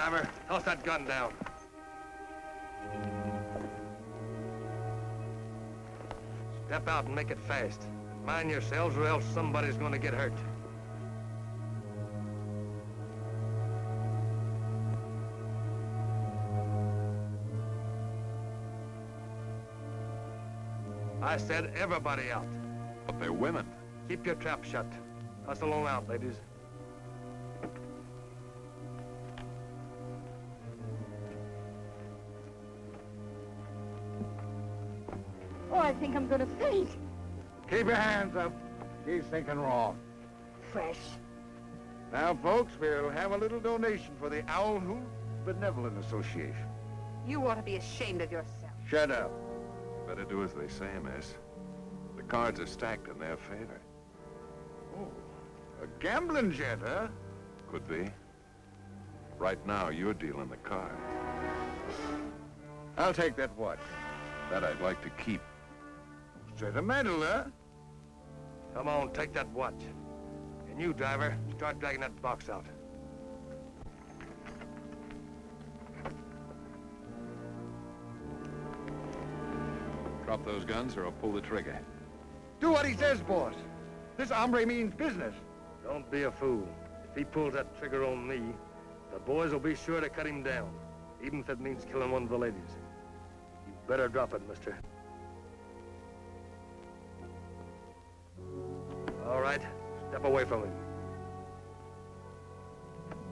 driver. Toss that gun down. Step out and make it fast. Mind yourselves or else somebody's going to get hurt. I said everybody out. But they're women. Keep your trap shut. Hustle on out, ladies. Oh, I think I'm gonna faint. Keep your hands up. She's thinking wrong. Fresh. Now, folks, we'll have a little donation for the Owl Hoot Benevolent Association. You ought to be ashamed of yourself. Shut up. Better do as they say, miss. The cards are stacked in their favor. Oh, a gambling jet, huh? Could be. Right now, you're dealing the cards. I'll take that watch. That I'd like to keep. Sentimental, huh? Come on, take that watch. And you, driver, start dragging that box out. Drop those guns or I'll pull the trigger. Do what he says, boss. This hombre means business. Don't be a fool. If he pulls that trigger on me, the boys will be sure to cut him down, even if it means killing one of the ladies. You better drop it, mister. All right, step away from him.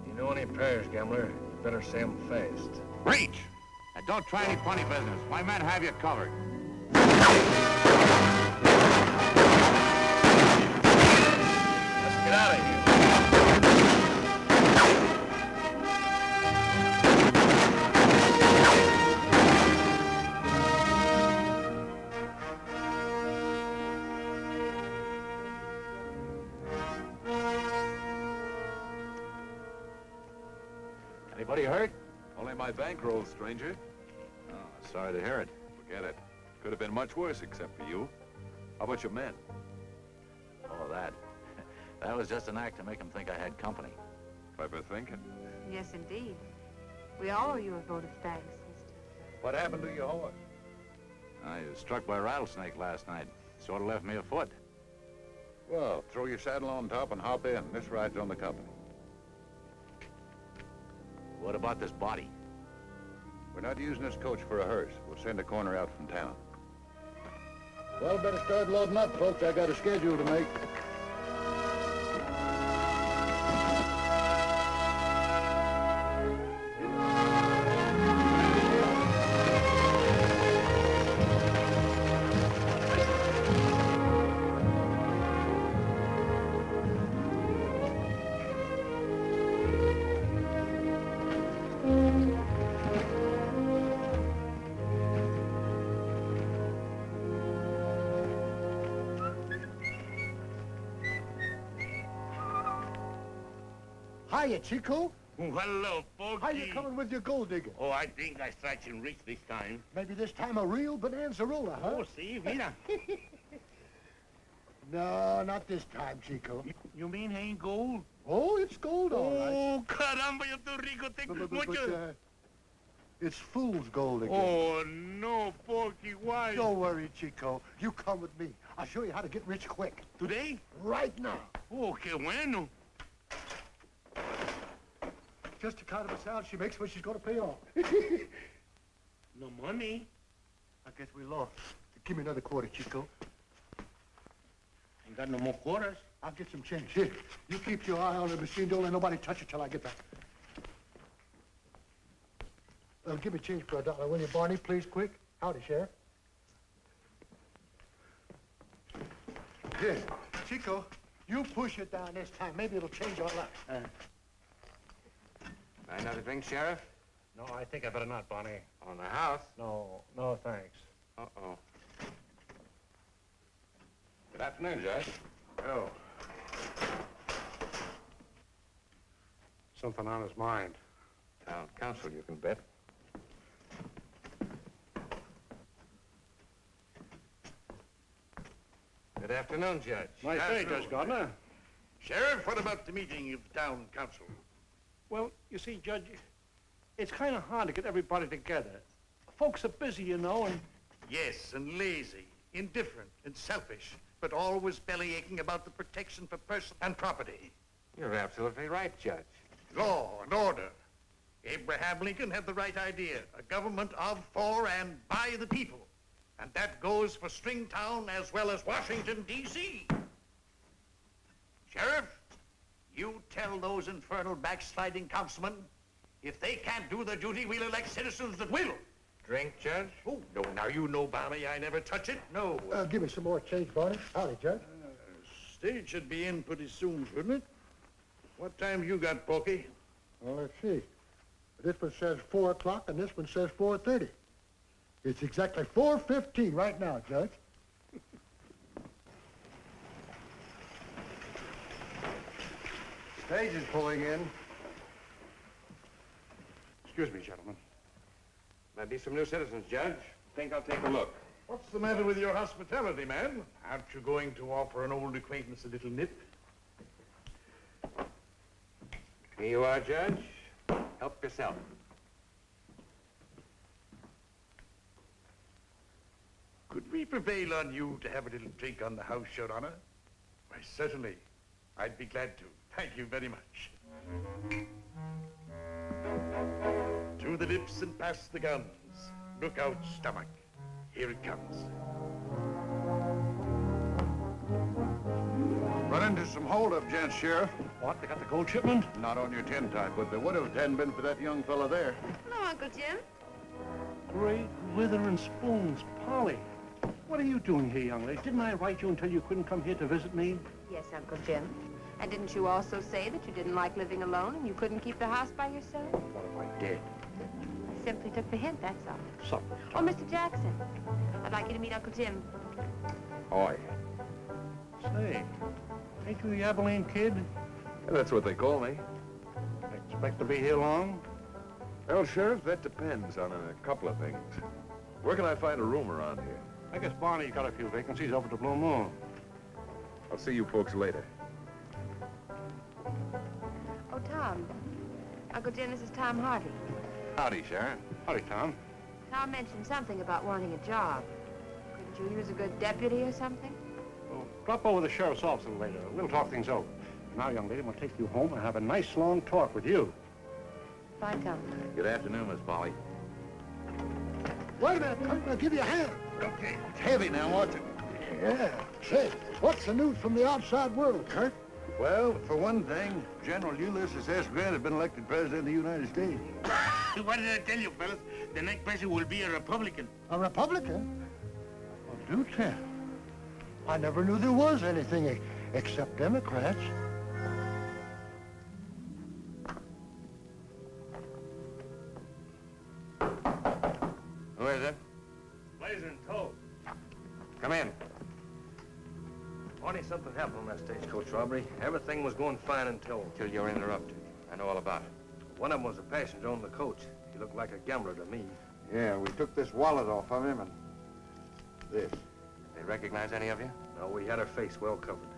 You know any prayers, gambler? You better say them fast. Reach! And don't try any funny business. My men have you covered. Let's get out of here. Anybody hurt? Only my bankroll, stranger. Oh, sorry to hear it. Forget it. Could have been much worse except for you. How about your men? Oh, that. That was just an act to make them think I had company. Clever thinking. Yes, indeed. We all owe you a vote of thanks, Mr. What happened to your horse? I was struck by a rattlesnake last night. Sort of left me afoot. Well, throw your saddle on top and hop in. This ride's on the company. What about this body? We're not using this coach for a hearse. We'll send a corner out from town. Well, better start loading up, folks. I got a schedule to make. Hiya, Chico. Hello, Pokey. How you coming with your gold digger? Oh, I think I strike him rich this time. Maybe this time a real bonanza-roller, huh? Oh, see, mira. No, not this time, Chico. You mean ain't gold? Oh, it's gold, all right. Oh, caramba, yo estoy rico. Tengo mucho. It's fool's gold again. Oh, no, Pokey, why? Don't worry, Chico. You come with me. I'll show you how to get rich quick. Today? Right now. Oh, qué bueno. Just the kind of a sound she makes when she's going to pay off. No money. I guess we lost. Give me another quarter, Chico. Ain't got no more quarters. I'll get some change. Here, you keep your eye on the machine. Don't let nobody touch it till I get back. Give me change for $1, will you, Barney? Please, quick. Howdy, Sheriff. Here, Chico, you push it down this time. Maybe it'll change your life. Another drink, Sheriff? No, I think I better not, Bonnie. On the house? No, thanks. Uh-oh. Good afternoon, Judge. Oh. Something on his mind. Town council, you can bet. Good afternoon, Judge. Nice day, Judge Gardner. Sheriff, what about the meeting of the town council? Well, you see, Judge, It's kind of hard to get everybody together. Folks are busy, you know, and... Yes, and lazy, indifferent, and selfish, but always belly-aching about the protection for person and property. You're absolutely right, Judge. Law and order. Abraham Lincoln had the right idea. A government of, for, and by the people. And that goes for Stringtown as well as Washington, D.C. Sheriff, you tell those infernal backsliding councilmen, if they can't do their duty, we'll elect citizens that will. Drink, Judge? Oh, no, now you know, Barney, I never touch it. No. Give me some more change, Barney. Howdy, Judge. Stage should be in pretty soon, shouldn't it? What time you got, Porky? Well, let's see. This one says 4 o'clock, and this one says 4:30. It's exactly 4:15 right now, Judge. Stage is pulling in. Excuse me, gentlemen. Might be some new citizens, Judge. Think I'll take a look. What's the matter with your hospitality, man? Aren't you going to offer an old acquaintance a little nip? Here you are, Judge. Help yourself. Could we prevail on you to have a little drink on the house, Your Honor? Why, certainly. I'd be glad to. Thank you very much. To the lips and past the guns. Look out, stomach. Here it comes. Run into some holdup, gents, Sheriff. What, they got the gold shipment? Not on your tin type, but they would have if it hadn't been for that young fella there. Hello, Uncle Jim. Great withering spoons, Polly. What are you doing here, young lady? Didn't I write you and tell you couldn't come here to visit me? Yes, Uncle Jim. And didn't you also say that you didn't like living alone and you couldn't keep the house by yourself? What if I did? I simply took the hint, that's all. So, Oh, Mr. Jackson, I'd like you to meet Uncle Jim. Oi. say, ain't you the Abilene kid? Yeah, that's what they call me. Expect to be here long? Well, Sheriff, that depends on a couple of things. Where can I find a room around here? I guess Barney's got a few vacancies over at the Blue Moon. I'll see you folks later. Oh, Tom. Uncle Jim, this is Tom Harvey. Howdy, Sheriff. Howdy, Tom. Tom mentioned something about wanting a job. Couldn't you use a good deputy or something? Well, drop over to the sheriff's office a little later. We'll talk things over. Now, young lady, I'm going to take you home and have a nice long talk with you. Bye, Tom. Good afternoon, Miss Polly. Wait a minute, Kurt. I'll give you a hand. Okay, it's heavy now, watch it. Yeah. Say, what's the news from the outside world, Kurt? Well, for one thing, General Ulysses S. Grant has been elected President of the United States. What did I tell you, fellas? The next president will be a Republican. A Republican? Well, do tell. I never knew there was anything except Democrats. Who is it? Blazer in tow. Come in. Funny, something happened on that stagecoach robbery. Everything was going fine until Till you're interrupted. I know all about it. one of them was a passenger on the coach. He looked like a gambler to me. Yeah, we took this wallet off of him and this. They recognize any of you? Now, we had our face well covered.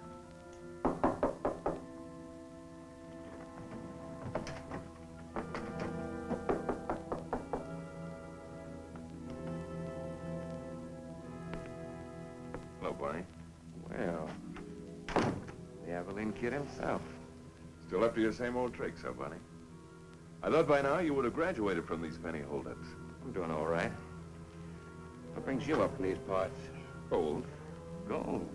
Hello, Barney. Well, the Abilene kid himself. Still up to your same old tricks, huh, Barney? I thought by now you would have graduated from these penny holdups. I'm doing all right. What brings you up in these parts? Gold? Gold.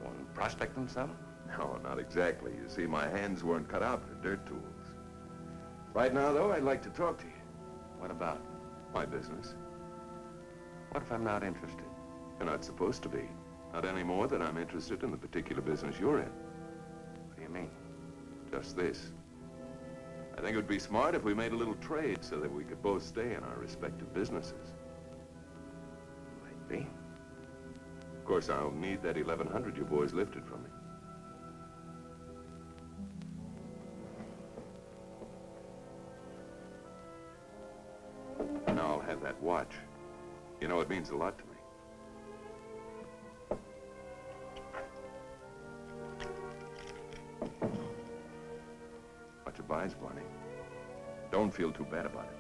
Going prospecting something? No, not exactly. You see, my hands weren't cut out for dirt tools. Right now, though, I'd like to talk to you. What about? My business. What if I'm not interested? You're not supposed to be. Not any more than I'm interested in the particular business you're in. What do you mean? Just this. I think it would be smart if we made a little trade so that we could both stay in our respective businesses. Might be. Of course, I'll need that 1,100 you boys lifted from me. And I'll have that watch. You know, it means a lot to me. Much obliged, Barney. Don't don't feel too bad about it.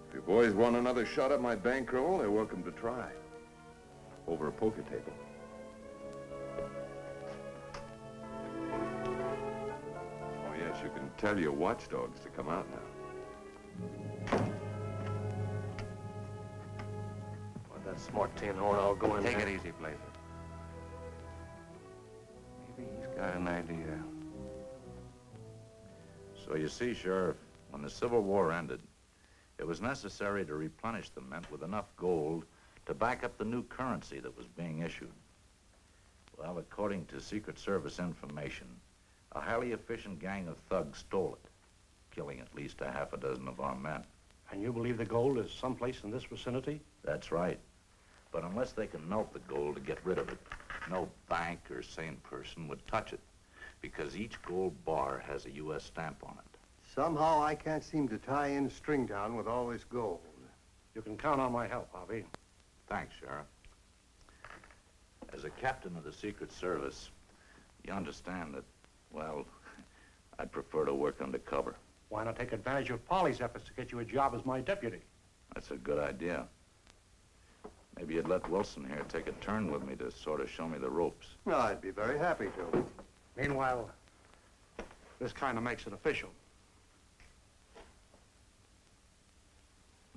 If you boys want another shot at my bankroll, they're welcome to try. Over a poker table. Oh, yes, you can tell your watchdogs to come out now. With that smart tin horn, I'll go in Take there. it easy, Blazer. Maybe he's got an idea. So you see, Sheriff, when the Civil War ended, it was necessary to replenish the mint with enough gold to back up the new currency that was being issued. Well, according to Secret Service information, a highly efficient gang of thugs stole it, killing at least a half a dozen of our men. And you believe the gold is someplace in this vicinity? That's right. But unless they can melt the gold to get rid of it, no bank or sane person would touch it, because each gold bar has a U.S. stamp on it. Somehow I can't seem to tie in Stringtown with all this gold. You can count on my help, Harvey. Thanks, Sheriff. As a captain of the Secret Service, you understand that, well, I'd prefer to work undercover. Why not take advantage of Polly's efforts to get you a job as my deputy? That's a good idea. Maybe you'd let Wilson here take a turn with me to sort of show me the ropes. Well, I'd be very happy to. Meanwhile, this kind of makes it official.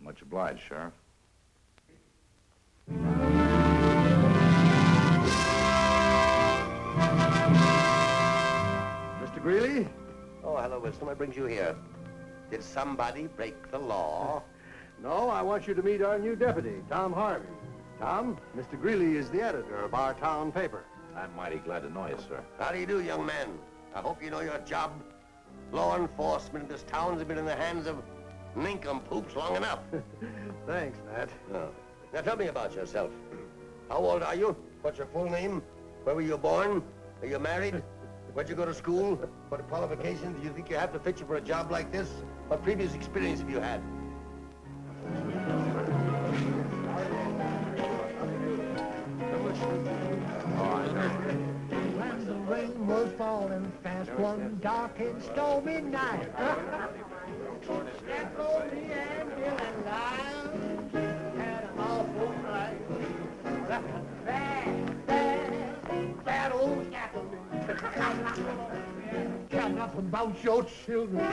Much obliged, Sheriff. Mr. Greeley? Oh, hello, Wilson. What brings you here? Did somebody break the law? No, I want you to meet our new deputy, Tom Harvey. Tom, Mr. Greeley is the editor of our town paper. I'm mighty glad to know you, sir. How do you do, young man? I hope you know your job. Law enforcement in this town has been in the hands of nincompoops long enough. Thanks, Matt. Oh. Now tell me about yourself. How old are you? What's your full name? Where were you born? Are you married? Where'd you go to school? What qualifications do you think you have to fit you for a job like this? What previous experience have you had? When the rain was falling fast one dark and stormy night, Jack Goldie and Bill and Lyle had an awful fight. Bad old Jackaloo. Care nothing about your children,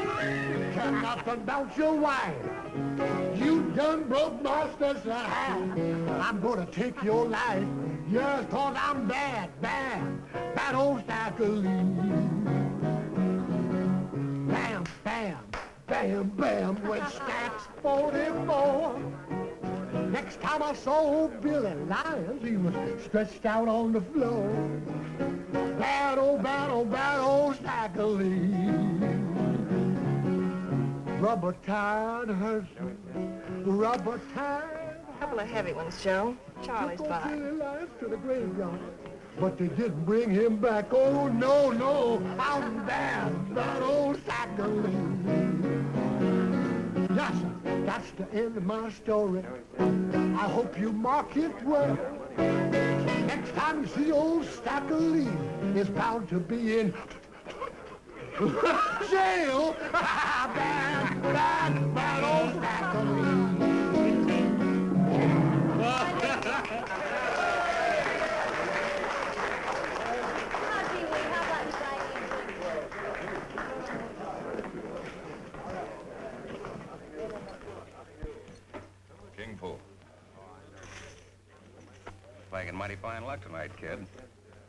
care nothing about your wife. You done broke my special heart. I'm gonna take your life. Just 'cause I'm bad old Stackerly. Bam, bam, bam, bam, with Stacks 44. Next time I saw Billy Lyons, he was stretched out on the floor. Bad old Stackerly. Rubber-tired Hershey, rubber-tired. Couple of heavy ones, Joe. Charlie's Took by. Billy Lyons to the graveyard, but they didn't bring him back. Oh, no, I'm bad old Stackerly. Yes, sir, that's the end of my story. I hope you mark it well. Next time you see old Stackerly, it's bound to be in jail. bad old Stackerly. Kingful. Flagging mighty fine luck tonight, kid.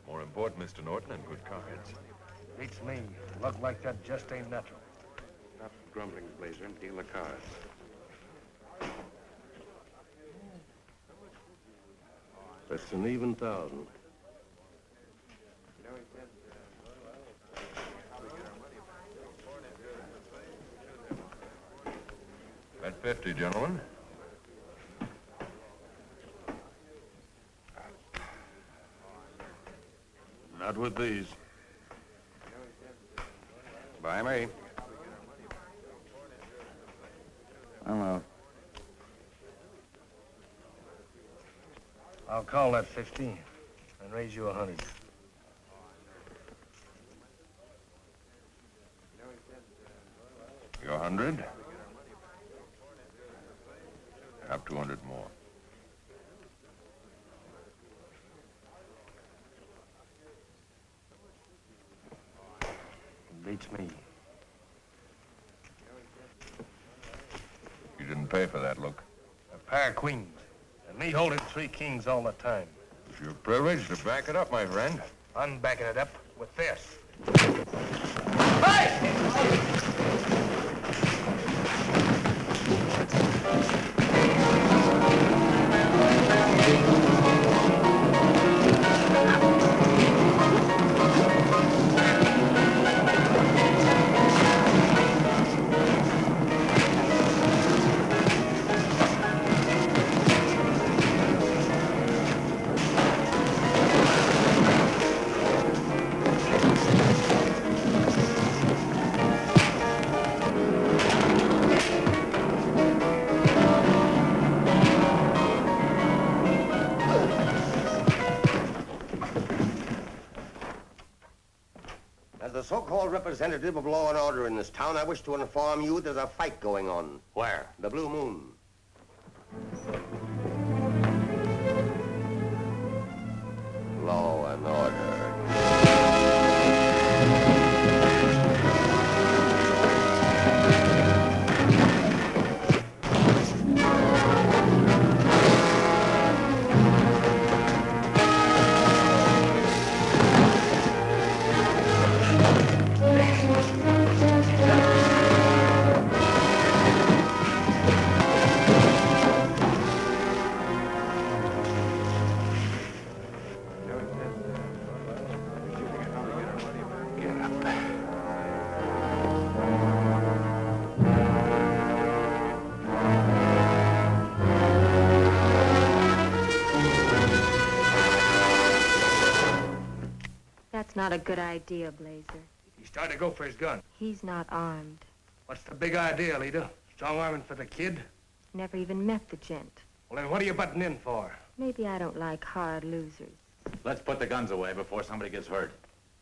More important, Mr. Norton, and good cards. Beats me. Luck like that just ain't natural. Stop grumbling, Blazer, and deal the cards. That's an even 1,000. Bet 50, gentlemen. Not with these. By me. I'm out. I'll call that 15 and raise you 100. You Your 100. Have 200 more. Beats me. You didn't pay for that, Luke. A pair of queens. And me holding 3 kings all the time. It's your privilege to back it up, my friend. I'm backing it up with this. As the so-called representative of law and order in this town, I wish to inform you there's a fight going on. Where? The Blue Moon. Law and order. That's not a good idea, Blazer. He's starting to go for his gun. He's not armed. What's the big idea, leader? Strong arming for the kid? Never even met the gent. Well, then what are you butting in for? Maybe I don't like hard losers. Let's put the guns away before somebody gets hurt.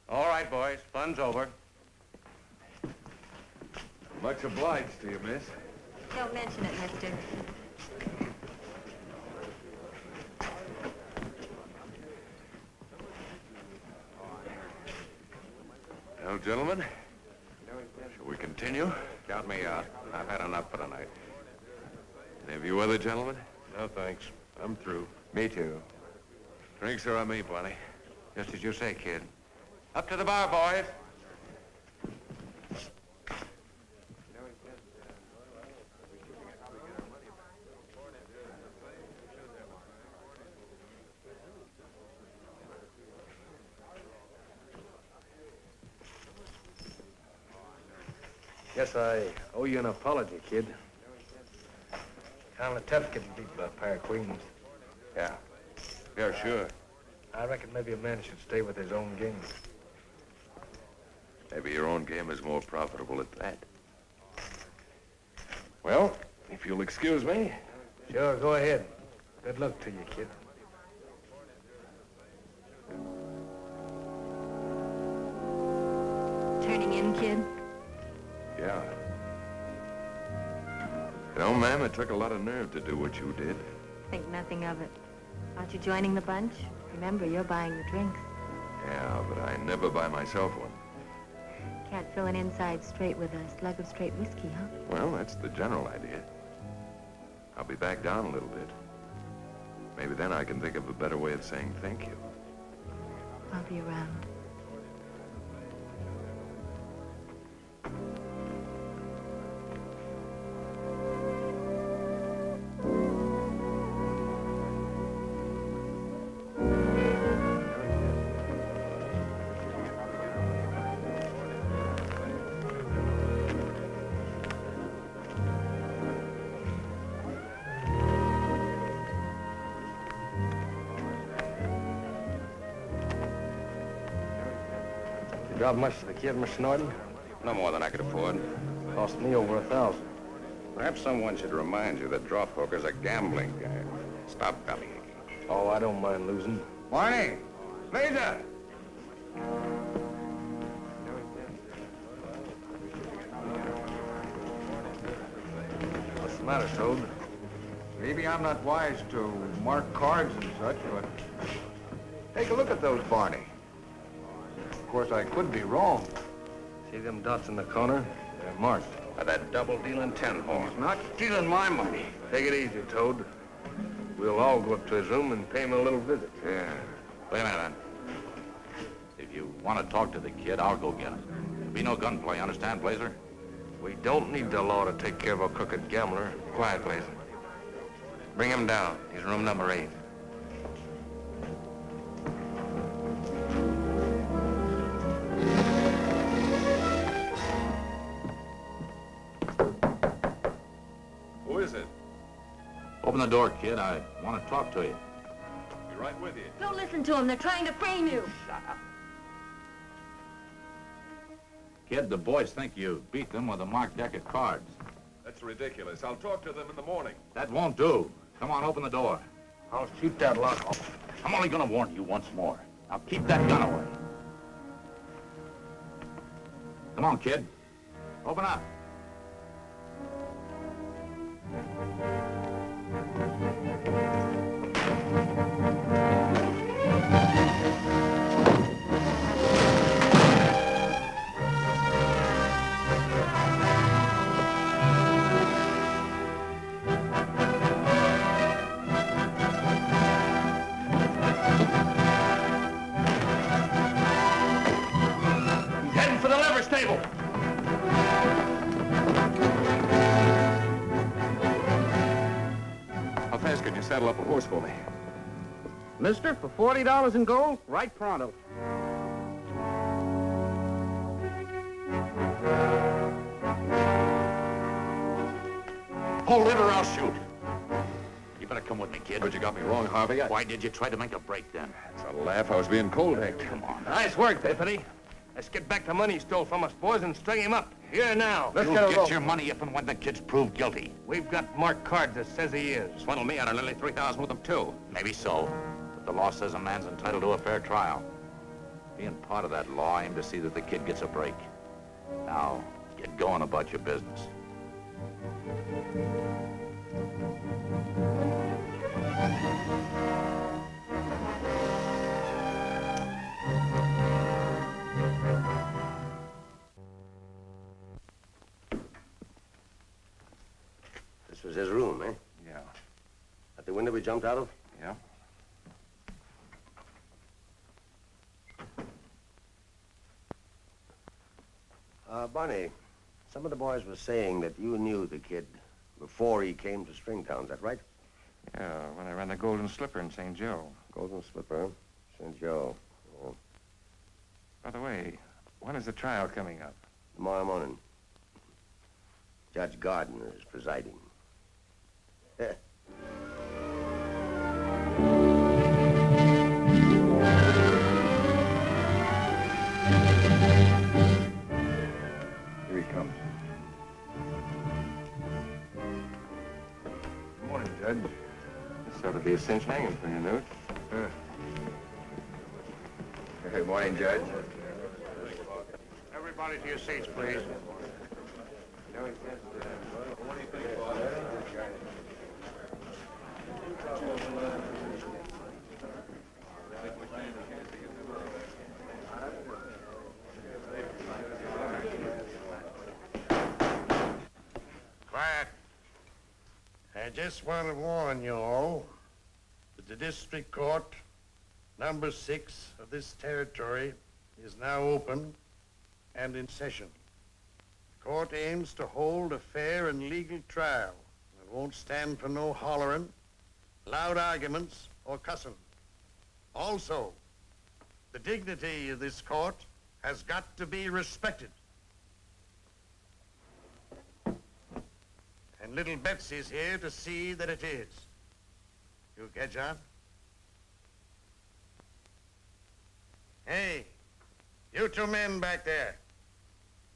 All right, boys. Fun's over. Much obliged to you, miss. Don't mention it, mister. Well, gentlemen, shall we continue? Count me out. I've had enough for tonight. Any of you other gentlemen? No, thanks. I'm through. Me too. Drinks are on me, Bonnie. Just as you say, kid. Up to the bar, boys. Guess I owe you an apology, kid. Kind of tough getting beat by a pair of queens. Yeah. Yeah, sure. I reckon maybe a man should stay with his own game. Maybe your own game is more profitable at that. Well, if you'll excuse me. Sure, go ahead. Good luck to you, kid. Turning in, kid? Yeah. You know, ma'am, it took a lot of nerve to do what you did. Think nothing of it. Aren't you joining the bunch? Remember, you're buying the drinks. Yeah, but I never buy myself one. Can't fill an inside straight with a slug of straight whiskey, huh? Well, that's the general idea. I'll be back down a little bit. Maybe then I can think of a better way of saying thank you. I'll be around. Drop much to the kid, Mr. Norton? No more than I could afford. Cost me over 1,000. Perhaps someone should remind you that draw poker's a gambling game. Stop bellyaching. Oh, I don't mind losing. Barney! Laser! matter, Toad? Maybe I'm not wise to mark cards and such, but take a look at those, Barney. Of course, I could be wrong. See them dots in the corner? They're marked. By that double-dealing ten-horn. He's not stealing my money. Take it easy, Toad. We'll all go up to his room and pay him a little visit. Yeah. Wait a minute, man. If you want to talk to the kid, I'll go get him. There'll be no gunplay, understand, Blazer? We don't need the law to take care of a crooked gambler. Quiet, Blazer. Bring him down. He's room number 8. Who is it? Open the door, kid. I want to talk to you. Be right with you. Don't listen to them. They're trying to frame you. Shut up. Kid, the boys think you beat them with a marked deck of cards. That's ridiculous. I'll talk to them in the morning. That won't do. Come on, open the door. I'll shoot that lock off. I'm only going to warn you once more. Now keep that gun away. Come on, kid. Open up. He's heading for the leverage table. How fast could you saddle up a horse for me? Mister, for $40 in gold, right pronto. Hold it or I'll shoot. You better come with me, kid. But you got me wrong, Harvey. Why did you try to make a break then? It's a laugh. I was being cold-hacked. Come on. Nice work, Deputy. Let's get back the money he stole from us, boys, and string him up. Here now. You'll get your money if and when the kid's proved guilty. We've got marked cards that says he is. Swindle me out of nearly 3,000 with them, too. Maybe so. But the law says a man's entitled to a fair trial. Being part of that law, I aim to see that the kid gets a break. Now, get going about your business. This was his room, eh? Yeah. At the window we jumped out of? Yeah. Barney, some of the boys were saying that you knew the kid before he came to Stringtown. Is that right? Yeah, when I ran the Golden Slipper in St. Joe. Golden Slipper, St. Joe. Oh. By the way, when is the trial coming up? Tomorrow morning. Judge Gardner is presiding. Here he comes. Good morning, Judge. This ought to be a cinch hanging for you, Newt. Good morning, Judge. Everybody to your seats, please. Quiet. I just want to warn you all that the district court, number 6 of this territory, is now open and in session. The court aims to hold a fair and legal trial and won't stand for no hollering, loud arguments, or cussing. Also, the dignity of this court has got to be respected. And little Betsy's here to see that it is. You catch on? Hey, you 2 men back there.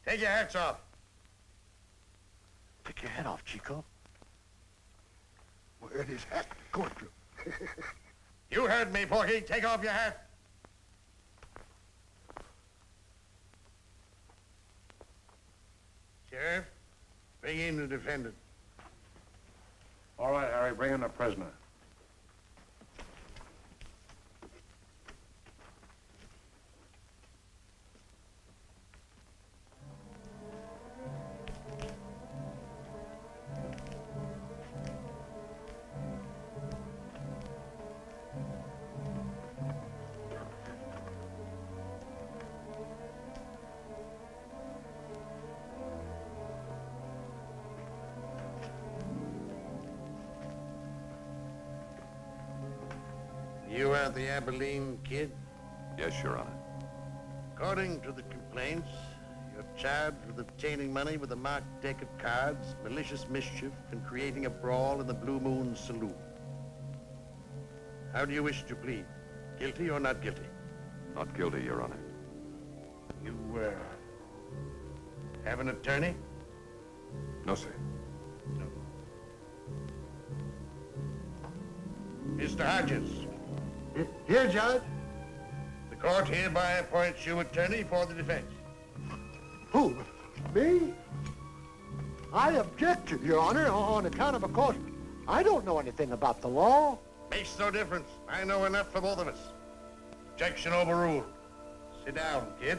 Take your hats off. Take your head off, Chico. Where his hat? Courtroom. You heard me, Porky. Take off your hat. Sheriff, bring in the defendant. All right, Harry, bring in the prisoner. You are the Abilene kid? Yes, Your Honor. According to the complaints, you're charged with obtaining money with a marked deck of cards, malicious mischief, and creating a brawl in the Blue Moon Saloon. How do you wish to plead? Guilty or not guilty? Not guilty, Your Honor. You, have an attorney? No, sir. No. Mr. Hodges, Here, Judge. the court hereby appoints you attorney for the defense. Who? Me? I object to, Your Honor, on account of course, I don't know anything about the law. Makes no difference. I know enough for both of us. Objection overruled. Sit down, kid.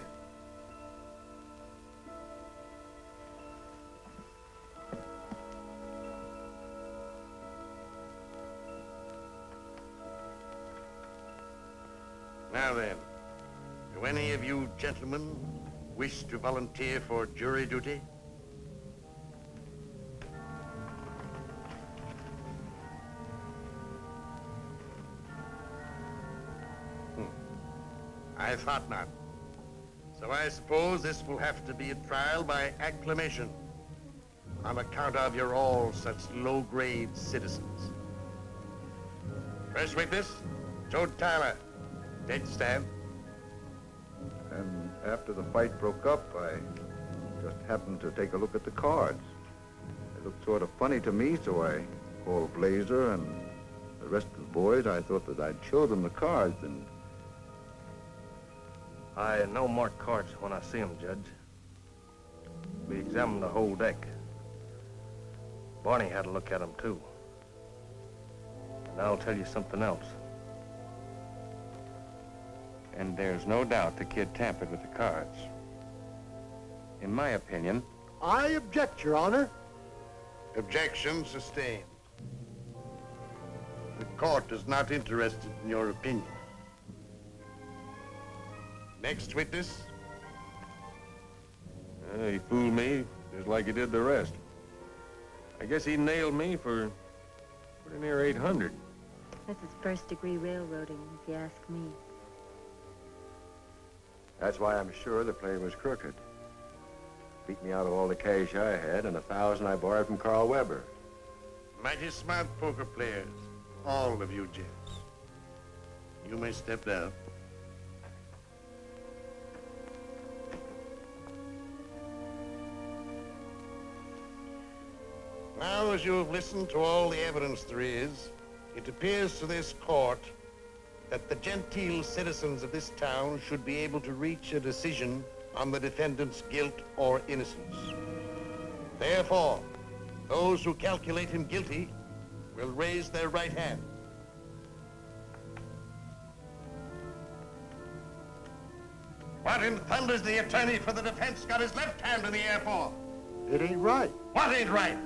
Now then, do any of you gentlemen wish to volunteer for jury duty? I thought not. So I suppose this will have to be a trial by acclamation on account of you're all such low-grade citizens. First witness, Joe Tyler. Take the stand. And after the fight broke up, I just happened to take a look at the cards. They looked sort of funny to me, so I called Blazer and the rest of the boys. I thought that I'd show them the cards, and I know marked cards when I see them, Judge. We examined the whole deck. Barney had a look at them, too. And I'll tell you something else. And there's no doubt the kid tampered with the cards. In my opinion, I object, Your Honor. Objection sustained. The court is not interested in your opinion. Next witness. He fooled me just like he did the rest. I guess he nailed me for pretty near 800. This is first-degree railroading, if you ask me. that's why I'm sure the play was crooked. Beat me out of all the cash I had and $1,000 I borrowed from Carl Weber. Mighty smart poker players, all of you gents. You may step down. Now, as you have listened to all the evidence there is, it appears to this court that the genteel citizens of this town should be able to reach a decision on the defendant's guilt or innocence. Therefore, those who calculate him guilty will raise their right hand. What in thunder's the attorney for the defense got his left hand in the air for? It ain't right. What ain't right?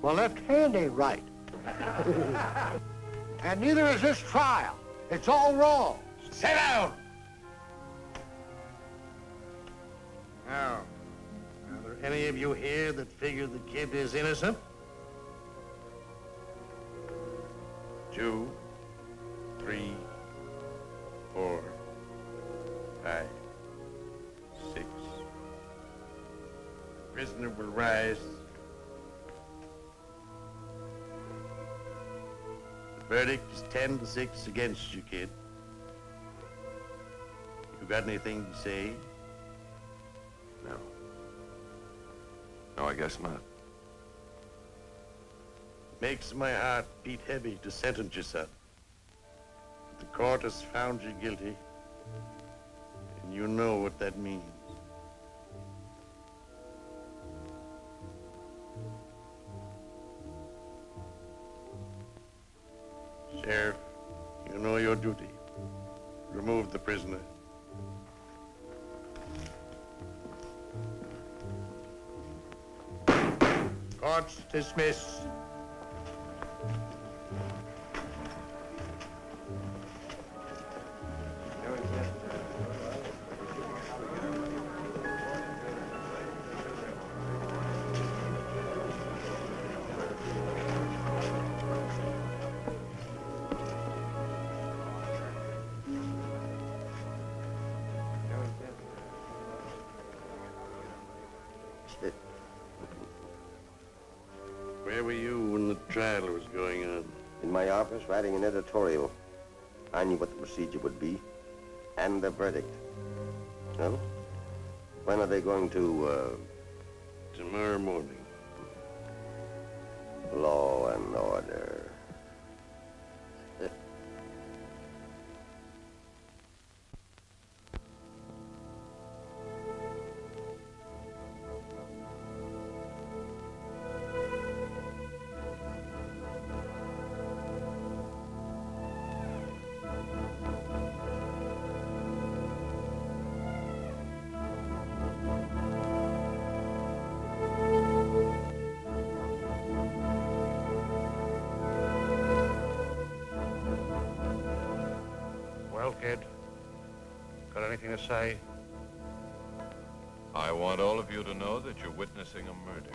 My left hand ain't right. And neither is this trial. It's all wrong. Sit down! Now, are there any of you here that figure the kid is innocent? 2, 3, 4, 5, 6. The prisoner will rise. The verdict is 10-6 against you, kid. You got anything to say? No. No, I guess not. Makes my heart beat heavy to sentence you, son. The court has found you guilty, and you know what that means. Sheriff, you know your duty. Remove the prisoner. Court's dismissed. Where were you when the trial was going on? In my office, writing an editorial. I knew what the procedure would be, and the verdict. Well, when are they going to, Tomorrow morning. law and order? Well, kid, got anything to say? I want all of you to know that you're witnessing a murder.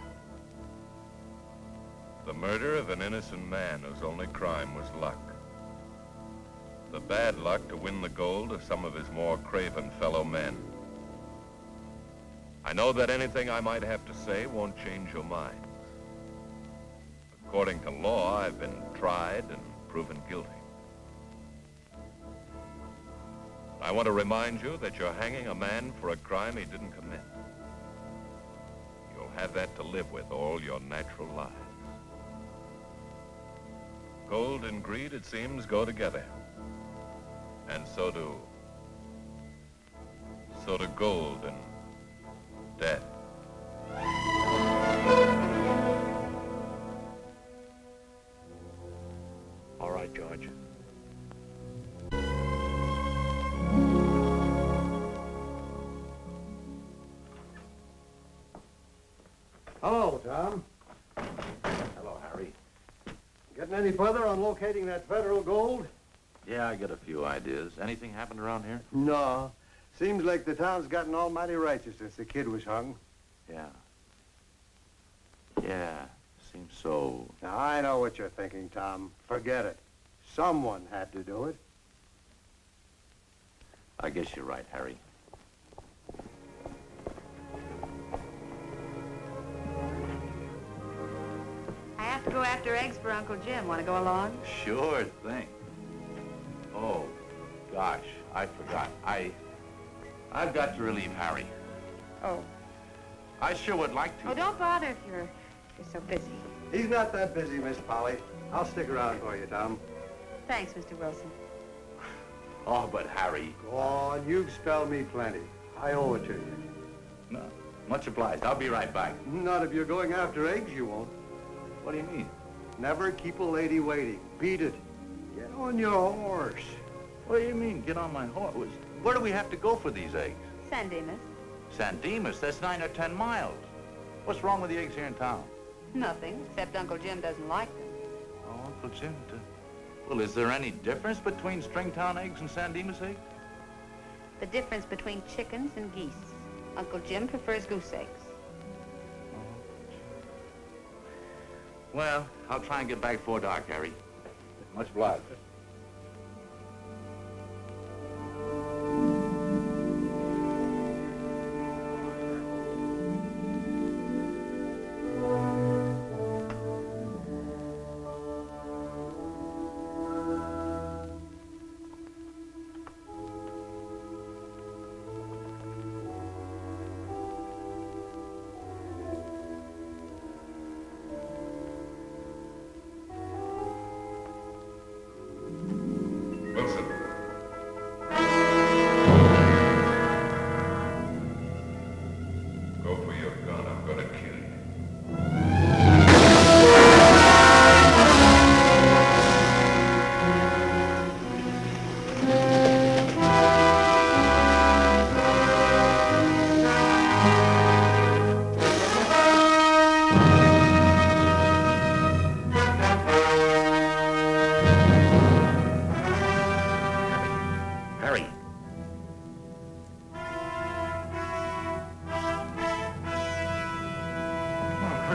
The murder of an innocent man whose only crime was luck. The bad luck to win the gold of some of his more craven fellow men. I know that anything I might have to say won't change your minds. According to law, I've been tried and proven guilty. I want to remind you that you're hanging a man for a crime he didn't commit. You'll have that to live with all your natural lives. Gold and greed, it seems, go together. And so do gold and death. All right, George. Hello, Tom. Hello, Harry. Getting any further on locating that federal gold? Yeah, I got a few ideas. Anything happened around here? No. Seems like the town's gotten almighty righteous since the kid was hung. Yeah. Yeah, seems so. Now, I know what you're thinking, Tom. Forget it. Someone had to do it. I guess you're right, Harry. I have to go after eggs for Uncle Jim. Want to go along? Sure thing. Oh, gosh, I forgot. I've got to relieve Harry. Oh. I sure would like to. Oh, don't bother if you're so busy. He's not that busy, Miss Polly. I'll stick around for you, Tom. Thanks, Mr. Wilson. Oh, but Harry. Go on, you've spelled me plenty. I owe it to you. No, much obliged. I'll be right back. Not if you're going after eggs, you won't. What do you mean? Never keep a lady waiting. Beat it. Get on your horse. What do you mean, get on my horse? Where do we have to go for these eggs? San Dimas. San Dimas, that's 9 or 10 miles. What's wrong with the eggs here in town? Nothing, except Uncle Jim doesn't like them. Oh, Uncle Jim. Well, is there any difference between Stringtown eggs and San Dimas eggs? The difference between chickens and geese. Uncle Jim prefers goose eggs. Well, I'll try and get back before dark, Harry. Much obliged.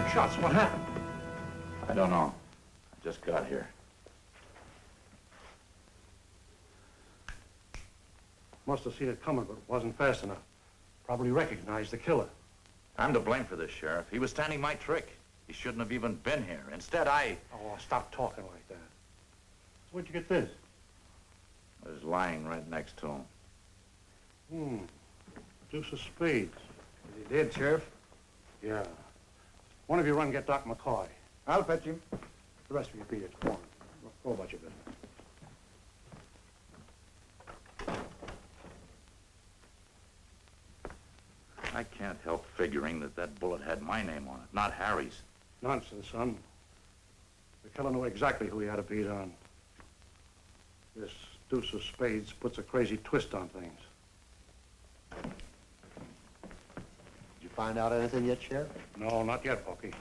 shots. What happened? I don't know. I just got here. Must have seen it coming, but it wasn't fast enough. Probably recognized the killer. I'm to blame for this, Sheriff. He was standing my trick. He shouldn't have even been here. Instead, I... Oh, stop talking like that. Where'd you get this? was lying right next to him. Deuce of spades. Is he dead, Sheriff? Yeah. One of you run and get Doc McCoy. I'll fetch him. The rest of you, Peter, come on. Go about your business. I can't help figuring that that bullet had my name on it, not Harry's. Nonsense, son. The killer knew exactly who he had a beat on. This deuce of spades puts a crazy twist on things. Did you find out anything yet, Sheriff? No, not yet, Bucky.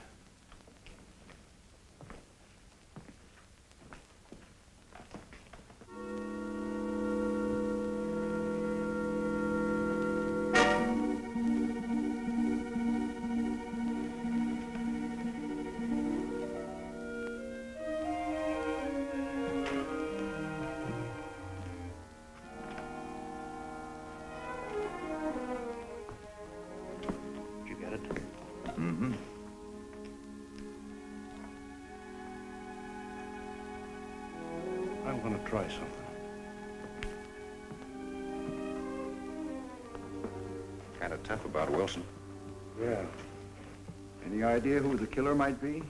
I'm gonna try something. Kind of tough about Wilson. Yeah. Any idea who the killer might be?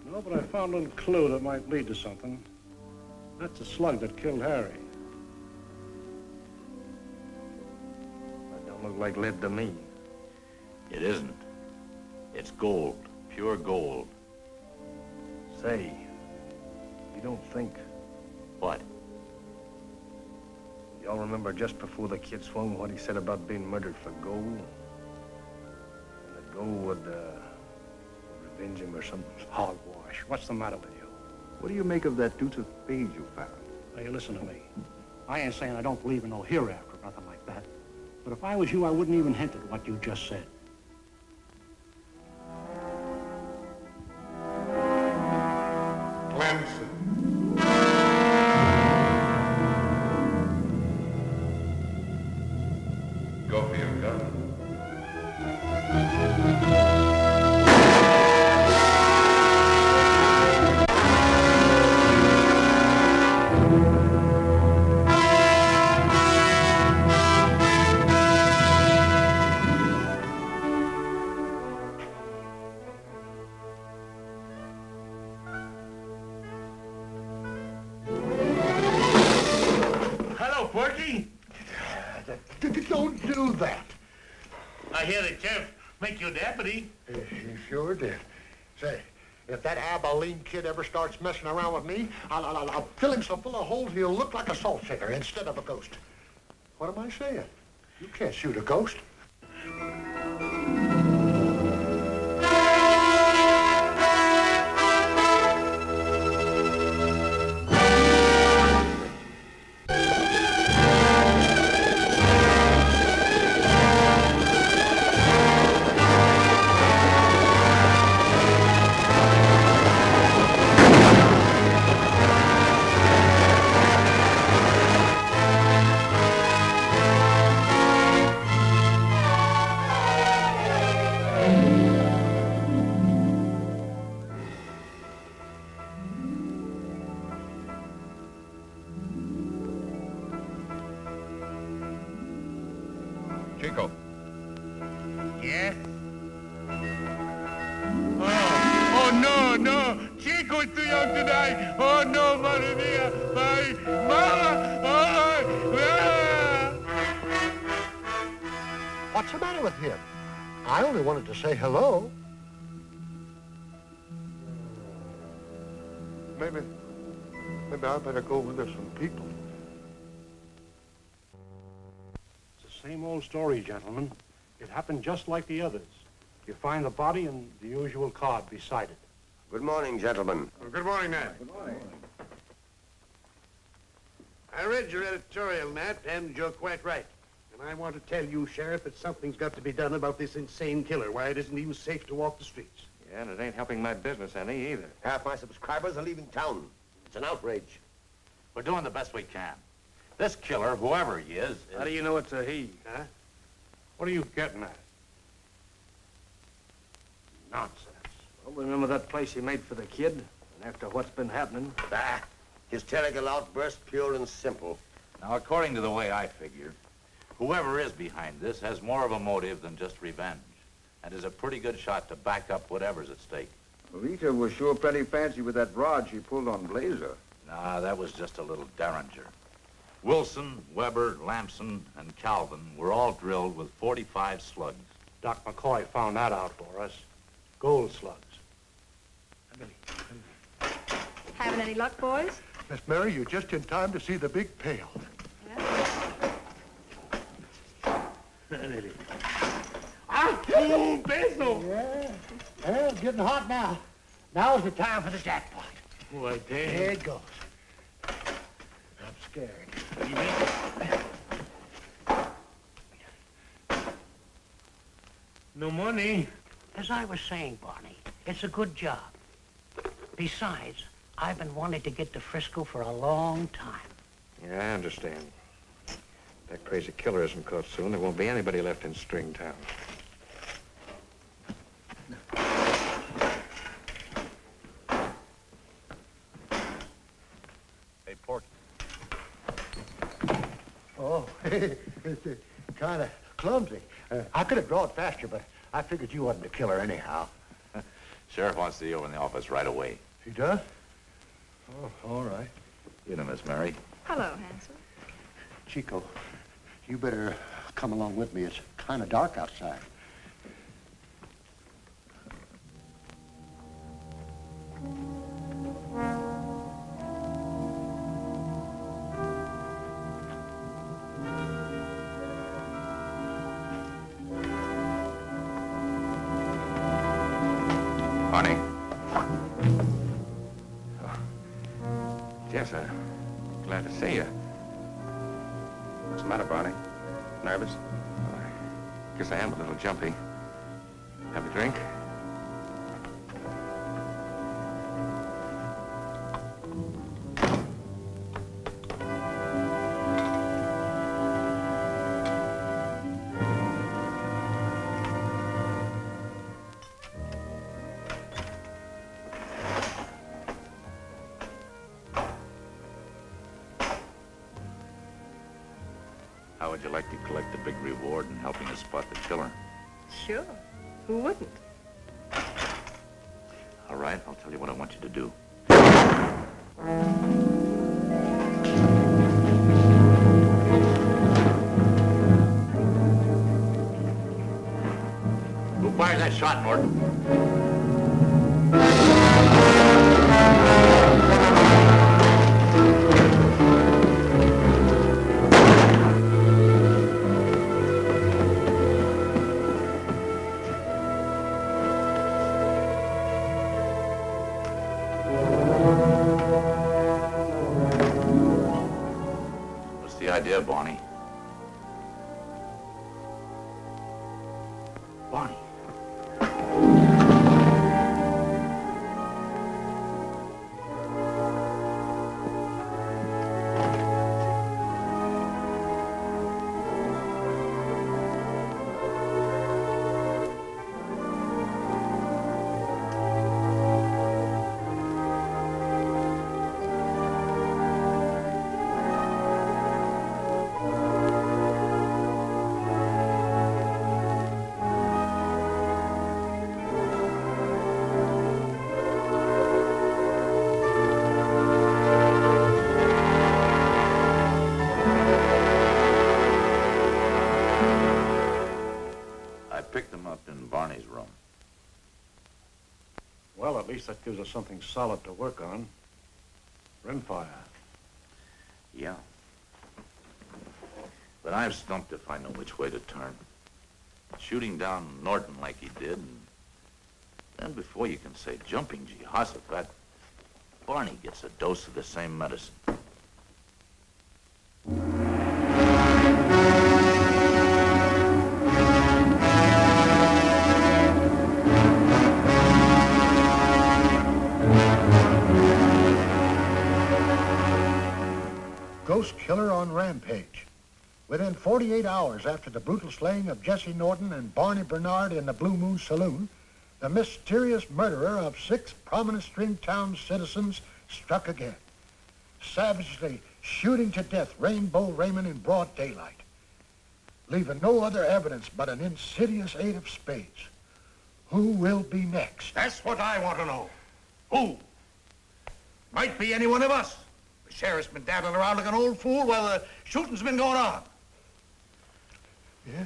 No, but I found a little clue that might lead to something. That's the slug that killed Harry. That don't look like lead to me. It isn't. It's gold, pure gold. Say, you don't think... What? Y'all remember just before the kid swung what he said about being murdered for gold? And that gold would, revenge him or something? Hogwash. What's the matter with you? What do you make of that deuce of spades you found? Now, you listen to me. I ain't saying I don't believe in no hereafter or nothing like that. But if I was you, I wouldn't even hint at what you just said. Clemson. Go for your gun. Hello, Porky. Don't do that. I hear the sheriff make you deputy. He sure did. Say, if that Abilene kid ever starts messing around with me, I'll fill him so full of holes he'll look like a salt shaker instead of a ghost. What am I saying? You can't shoot a ghost. Chico. Yeah? Oh, no. Chico's too young to die. Oh, no, madre mia. My mama. What's the matter with him? I only wanted to say hello. Maybe I better go with some people. It's the same old story, gentlemen. It happened just like the others. You find the body and the usual card beside it. Good morning, gentlemen. Well, good morning, Nat. Good morning. I read your editorial, Nat, and you're quite right. And I want to tell you, Sheriff, that something's got to be done about this insane killer. Why, it isn't even safe to walk the streets. Yeah, and it ain't helping my business any either. Half my subscribers are leaving town. It's an outrage. We're doing the best we can. This killer, whoever he is... How do you know it's a he? Huh? What are you getting at? Nonsense. Well, remember that place you made for the kid? And after what's been happening? Bah! Hysterical outburst, pure and simple. Now, according to the way I figure, whoever is behind this has more of a motive than just revenge, and is a pretty good shot to back up whatever's at stake. Rita was sure plenty fancy with that rod she pulled on Blazer. Nah, that was just a little derringer. Wilson, Weber, Lamson, and Calvin were all drilled with 45 slugs. Doc McCoy found that out for us. Gold slugs. Having any luck, boys? Miss Mary, you're just in time to see the big pail. Oh, Basil! Yeah. Well, it's getting hot now. Now's the time for the jackpot. Why, There Dave. it goes. I'm scared. No money. As I was saying, Barney, it's a good job. Besides, I've been wanting to get to Frisco for a long time. Yeah, I understand. If that crazy killer isn't caught soon, there won't be anybody left in Stringtown. Hey, Porky. Oh, it's kind of clumsy. I could have drawn faster, but I figured you wasn't the killer anyhow. Sheriff wants to see you over in the office right away. He does? Oh, all right. You know, Miss Mary. Hello, handsome. Chico, you better come along with me. It's kind of dark outside. Barney. Oh. Yes, I'm glad to see you. What's the matter, Barney? Nervous? Oh, I guess I am a little jumpy. Have a drink? How would you like to collect a big reward in helping us spot the killer? Sure. Who wouldn't? All right, I'll tell you what I want you to do. Who fires that shot, Norton? What's the idea, Barney? Barney. I picked them up in Barney's room. Well, at least that gives us something solid to work on. RIMFIRE. Yeah. But I'm stumped if I know which way to turn. Shooting down Norton like he did, and then before you can say jumping Jehoshaphat, Barney gets a dose of the same medicine. 48 hours after the brutal slaying of Jesse Norton and Barney Bernard in the Blue Moon Saloon, the mysterious murderer of 6 prominent Stringtown citizens struck again, savagely shooting to death Rainbow Raymond in broad daylight, leaving no other evidence but an insidious 8 of spades. Who will be next? That's what I want to know. Who? Might be any one of us. The sheriff's been dabbling around like an old fool while the shooting's been going on. Yeah?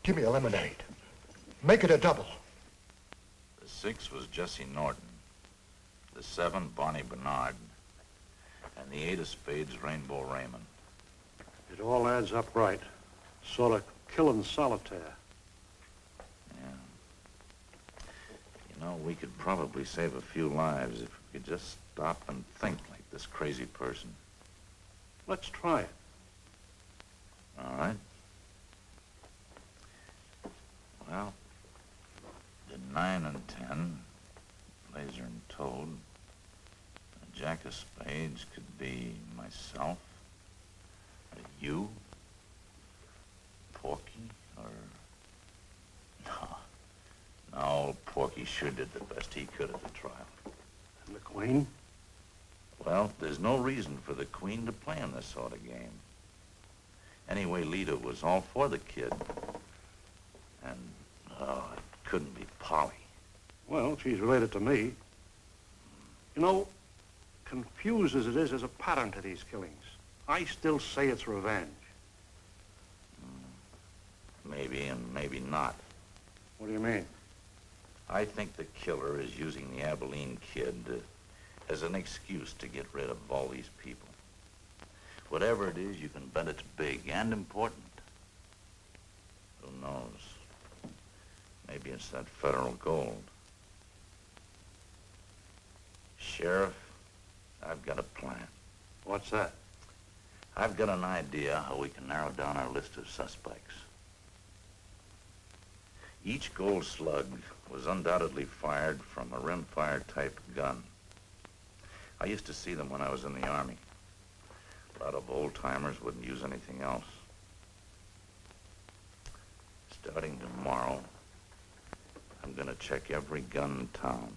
Give me a lemonade. Make it a double. The 6 was Jesse Norton, the 7, Barney Bernard, and the 8 of spades, Rainbow Raymond. It all adds up right. Sort of killing solitaire. Yeah. You know, we could probably save a few lives if we could just stop and think like this crazy person. Let's try it. All right. Well, the 9 and 10, Laser and Toad. A jack of spades could be myself, or you, Porky, or... No, Porky sure did the best he could at the trial. And the Queen? Well, there's no reason for the Queen to play in this sort of game. Anyway, Lita was all for the kid. And, oh, it couldn't be Polly. Well, she's related to me. You know, confused as it is as a pattern to these killings, I still say it's revenge. Maybe and maybe not. What do you mean? I think the killer is using the Abilene kid as an excuse to get rid of all these people. Whatever it is, you can bet it's big and important. Who knows? Maybe it's that federal gold. Sheriff, I've got a plan. What's that? I've got an idea how we can narrow down our list of suspects. Each gold slug was undoubtedly fired from a rimfire type gun. I used to see them when I was in the Army. A lot of old-timers wouldn't use anything else. Starting tomorrow, I'm gonna check every gun in town.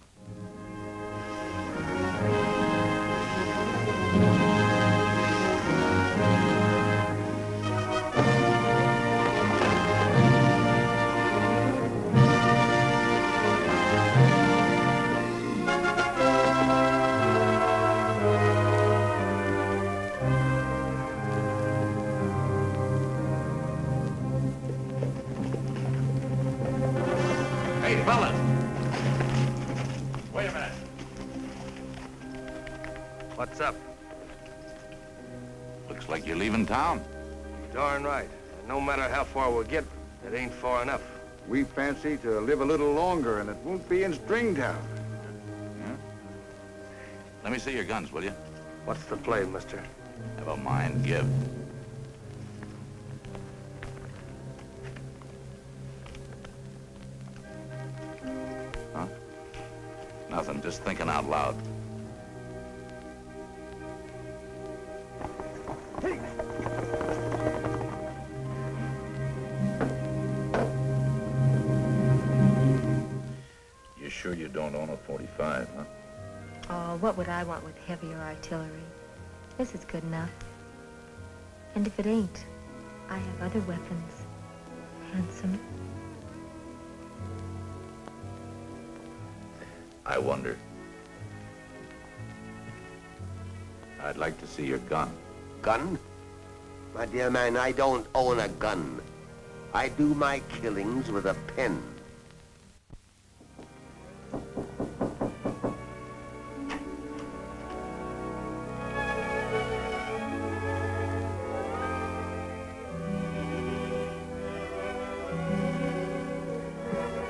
Hey, fellas! Wait a minute. What's up? Looks like you're leaving town. Darn right. And no matter how far we get, it ain't far enough. We fancy to live a little longer, and it won't be in Stringtown. Yeah? Let me see your guns, will you? What's the play, mister? Never mind, give. Huh? Nothing, just thinking out loud. You sure you don't own a 45, huh? Oh, what would I want with heavier artillery? This is good enough. And if it ain't, I have other weapons. Handsome. I wonder. I'd like to see your gun. Gun? My dear man, I don't own a gun. I do my killings with a pen.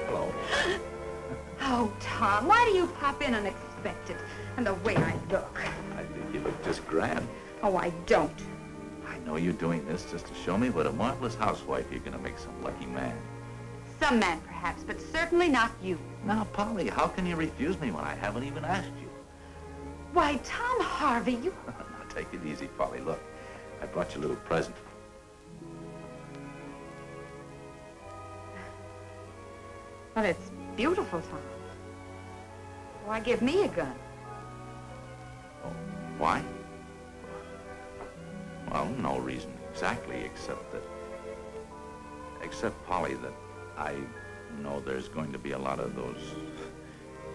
Hello. Oh, Tom, why do you pop in unexpected? And the way I look. I think you look just grand. Oh, I don't. I know you're doing this just to show me what a marvelous housewife you're gonna make some lucky man. Some man, perhaps, but certainly not you. Now, Polly, how can you refuse me when I haven't even asked you? Why, Tom Harvey, you... Now, take it easy, Polly. Look, I brought you a little present. Well, it's beautiful, Tom. Why give me a gun? Why? Well, no reason exactly, except, Polly, that I know there's going to be a lot of those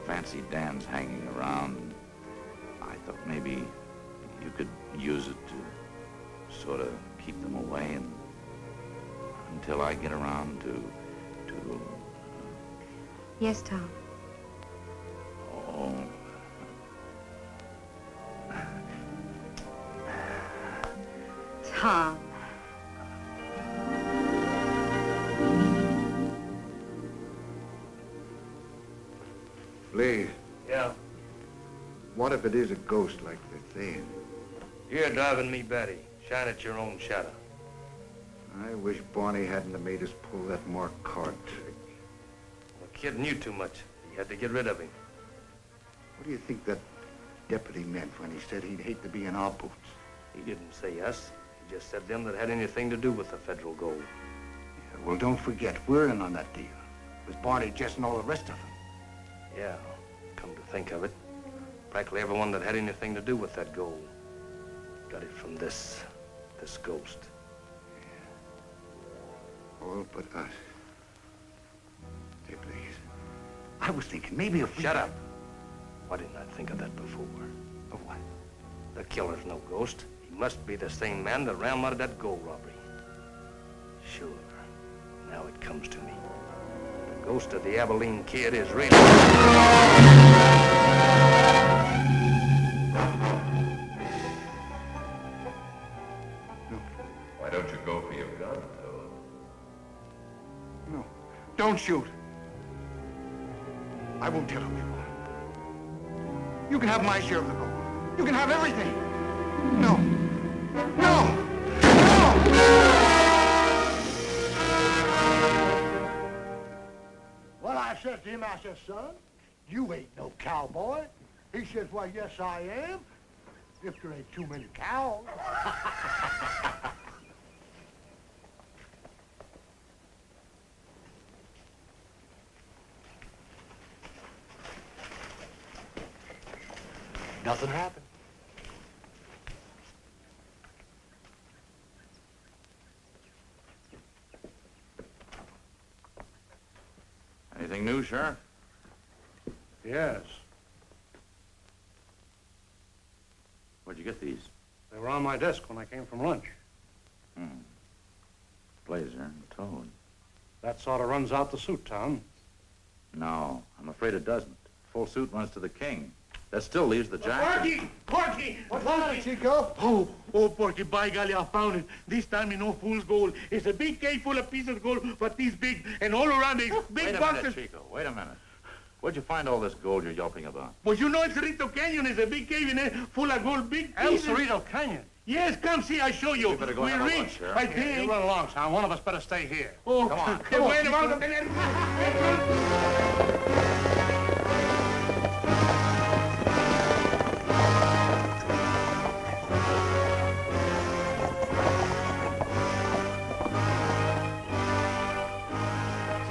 fancy Dans hanging around. I thought maybe you could use it to sort of keep them away and until I get around to Yes, Tom. oh, Tom. Blaze, Yeah? what if it is a ghost like they're saying? You're driving me batty. Shine at your own shadow. I wish Barney hadn't have made us pull that marked cart trick. The kid knew too much. He had to get rid of him. What do you think that deputy meant when he said he'd hate to be in our boots? He didn't say us. He just said them that had anything to do with the federal gold. Yeah, well, don't forget, we're in on that deal. With Barney, Jess, and all the rest of them. Yeah, come to think of it, practically everyone that had anything to do with that gold got it from this ghost. All but us. Hey, Blaze, I was thinking maybe if we... Shut up. Why didn't I think of that before? Of what? The killer's no ghost. He must be the same man that ran out of that gold robbery. Sure. Now it comes to me. The ghost of the Abilene kid is really... Why don't you go for your gun, Toad? No, don't shoot. I won't tell who you are. You can have my share of the gold. You can have everything. No. No! Well, I said to him, I said, son, you ain't no cowboy. He says, well, yes, I am. If there ain't too many cows. Nothing happened. anything new, Sheriff? Yes. Where'd you get these? They were on my desk when I came from lunch. Blazer and Toad. That sort of runs out the suit, Tom. No, I'm afraid it doesn't. Full suit runs to the king. That still leaves the jacket. Porky! What's that, Chico? Oh, Porky, by golly, I found it. This time in no fool's gold. It's a big cave full of pieces of gold, but this big, and all around it, big Wait a boxes. minute, Chico. Wait a minute. Where'd you find all this gold you're yelping about? Well, you know, it's Cerrito Canyon. It's a big cave in there full of gold, big pieces. Cerrito Canyon. Yes, come see, I show you. We better go we have a look, reach, Sheriff. I You think. run along, Tom. One of us better stay here. Oh, Come on, come come on. on.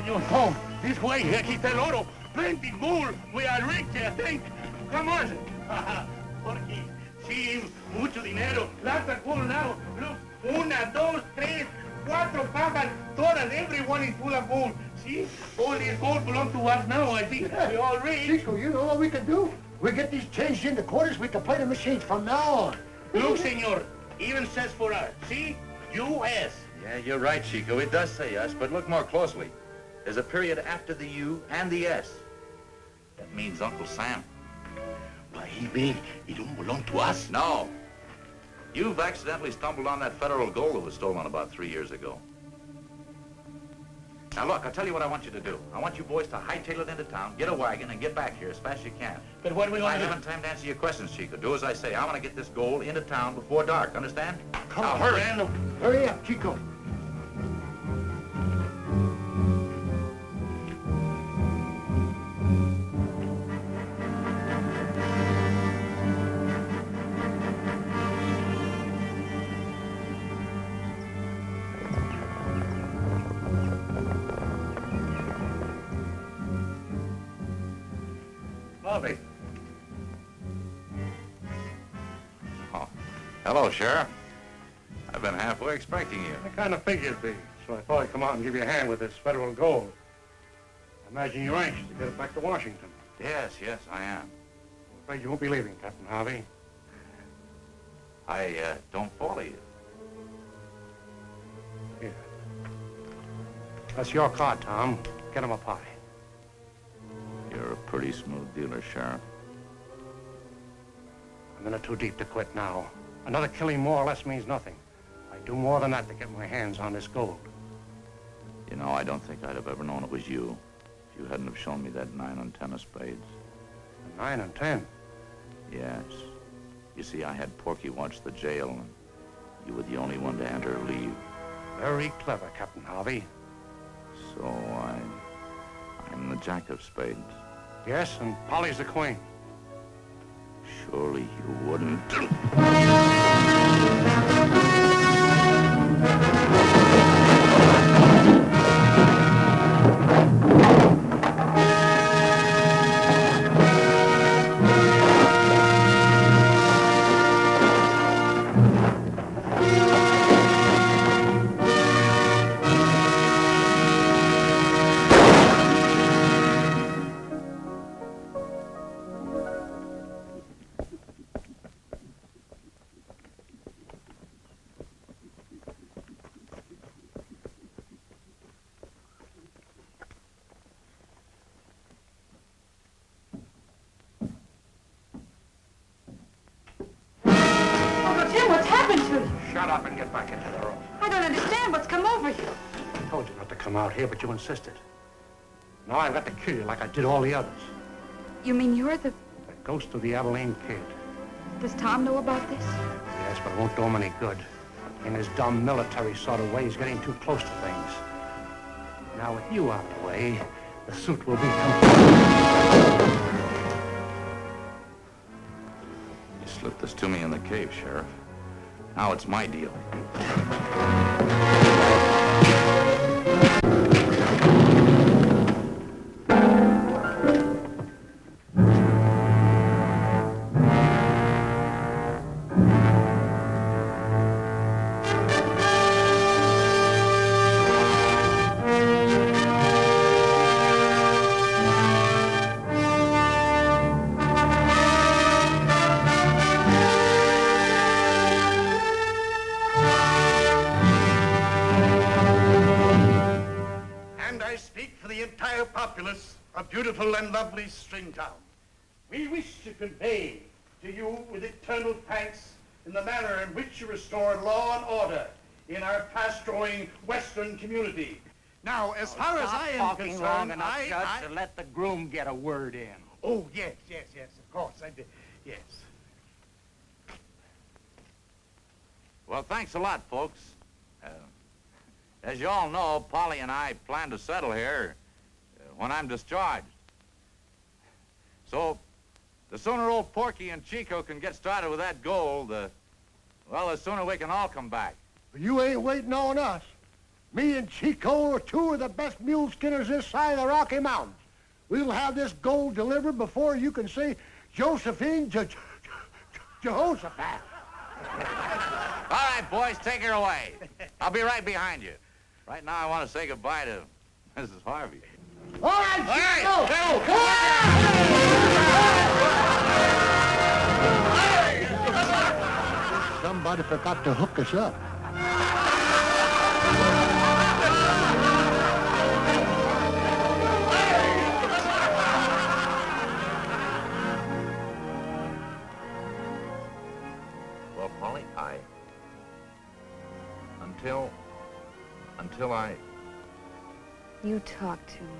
Senor Tom, this way, aquí está el oro. Plenty gold. We are rich, I think. Come on. Porky, sí, mucho dinero. Lots of gold now. Look, una, dos, tres, cuatro pajas. Todas, everyone is full of gold. See, all this gold belongs to us now, I think. We all rich. Chico, you know what we can do? We get these changed into quarters, we can play the machines from now on. Look, senor, even says for us. See, U.S. Yeah, you're right, Chico. It does say us, but look more closely. There's a period after the U and the S. That means Uncle Sam. But he mean, he don't belong to us. No. You've accidentally stumbled on that federal gold that was stolen about 3 years ago. Now look, I'll tell you what I want you to do. I want you boys to hightail it into town, get a wagon, and get back here as fast as you can. But what are we I going to do? haven't time to answer your questions, Chico. Do as I say. I want to get this gold into town before dark, understand? Come now, on, hurry. Randall. Hurry up, Chico. Harvey. Oh, hello, Sheriff. I've been halfway expecting you. I kind of figured it'd be, so I thought I'd come out and give you a hand with this federal gold. I imagine you're anxious to get it back to Washington. Yes, I am. I'm afraid you won't be leaving, Captain Harvey. I don't follow you. Here. That's your card, Tom. Get him a pie. You're a pretty smooth dealer, Sheriff. I'm in it too deep to quit now. Another killing more or less means nothing. I'd do more than that to get my hands on this gold. You know, I don't think I'd have ever known it was you if you hadn't have shown me that 9 and 10 of spades. 9 and 10? Yes. You see, I had Porky watch the jail, and you were the only one to enter or leave. Very clever, Captain Harvey. So I'm the jack of spades. Yes, and Polly's the queen. Surely you wouldn't. What's happened to you? Shut up and get back into the room. I don't understand what's come over you. I told you not to come out here, but you insisted. Now I've got to kill you like I did all the others. You mean you're the... The ghost of the Abilene kid. Does Tom know about this? Yes, but it won't do him any good. In his dumb military sort of way, he's getting too close to things. Now with you out of the way, the suit will be complete. You slipped this to me in the cave, Sheriff. Now it's my deal. of beautiful and lovely Stringtown. We wish to convey to you with eternal thanks in the manner in which you restored law and order in our fast-growing western community. Now, as far as I am talking concerned, long enough, Judge, to let the groom get a word in. Oh, yes, of course, I did, yes. Well, thanks a lot, folks. As you all know, Polly and I plan to settle here when I'm discharged. So, the sooner old Porky and Chico can get started with that gold, well, the sooner we can all come back. You ain't waiting on us. Me and Chico are two of the best mule skinners this side of the Rocky Mountains. We'll have this gold delivered before you can say Josephine Jehoshaphat. All right, boys, take her away. I'll be right behind you. Right now, I want to say goodbye to Mrs. Harvey. All right, Chico! Somebody forgot to hook us up. Well, Polly, until I... You talk too much.